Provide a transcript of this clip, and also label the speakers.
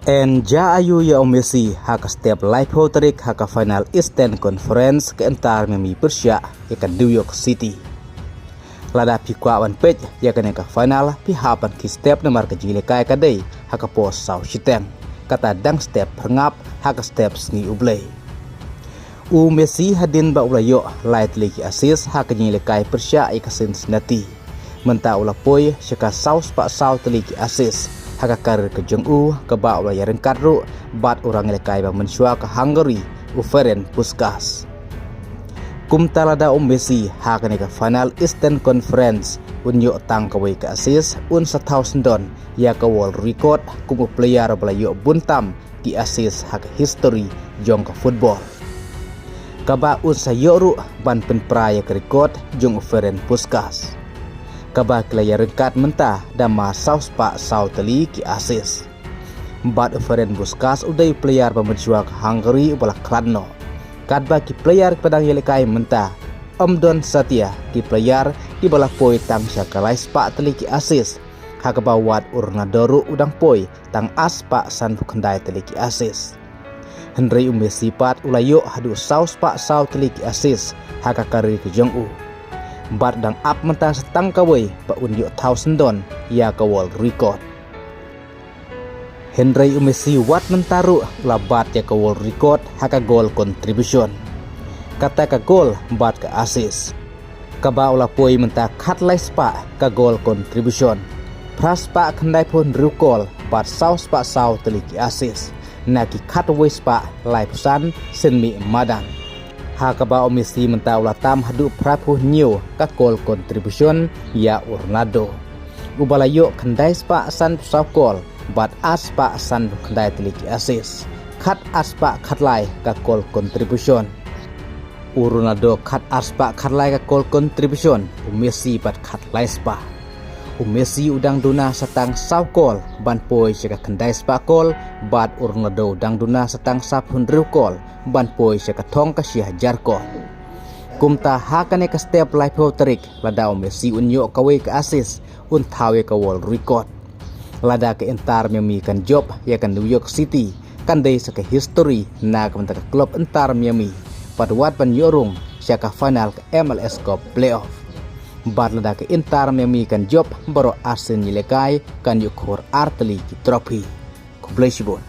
Speaker 1: En ja ayu ya Messi haka step live hoterik haka final Eastern Conference ke entar memi Persia ke New York City. Lada pi kwa wan pej ya ke final pi hapan ki step nomor ke jile kai kadai haka pos sau shiteng kata dang step perngap haka step sni ublay. U Messi hadin ba ulayo light leki asis haka jile kai Persia ke Cincinnati. Menta ula poi syaka saus pak sau teliki asis haka karir ke jeng'u ke ba ula yaren kadru bat orang lekai ba mensyua ke Hungary u Ferenc Puskás. Kum talada Messi haka ne ke final Eastern Conference unyo tang kawai ke asis un 1,000 don ya ke world record kum player bala yo buntam ki asis haka history jong ke football. Kaba un sayoru ban pen praya ke record jong Ferenc Puskás. Kaba kelaya rengkat mentah dama saus pak sau teli ki asis. Bat Ferenc Puskás udai player pemenjua ke Hungary ubala kladno. Kadba ki player pedang yelekai mentah. Don Satya ki player di bala poi tang syakalai spak teli ki asis. Hakaba wat urnadoru udang poi tang as pak san kendai teli ki asis. Henry Messi pat ulayo hadu saus pak sau teli ki asis haka kari ke jong'u. Bat dang up mentah setang kawai pa unyo 1,000 don ya ke world record. Henry Messi wat mentaru labat ya ke world record haka goal contribution. Kata ka gol bat ke asis. Kaba ula poi mentah kat lai spa ka goal contribution. Pras pa kendai pun rukol bat saus pa sau teliki asis. Naki kat wei spa lai pesan senmi madan. Hakaba Messi mentah ula tam hadu prapu new ka goal contribution ya Ronaldo. Ubala yo kendai spa san pusau gol bat aspa san kendai teliki asis. Kat aspa kat lai ka goal contribution. Ronaldo kat aspa kat lai ka goal contribution. Messi bat kat lai spa. Messi udang duna setang sau gol ban poi syaka kendai spa gol bat Ronaldo udang duna setang sapun riu gol ban poi syaka tong ka syah jar gol. Kumta hakane ka step live hoterik lada Messi unyo kawai ke asis un tawe ka world record. Lada ke entar Miami kan job ya kan New York City kan day saka history na ka ka klub entar Miami padwat pan yorung syaka final ke MLS Cup playoff. Bat lada ke entar Miami kan job baro asin yilekai kan yukur arteli ki trophy. Kublai sibon.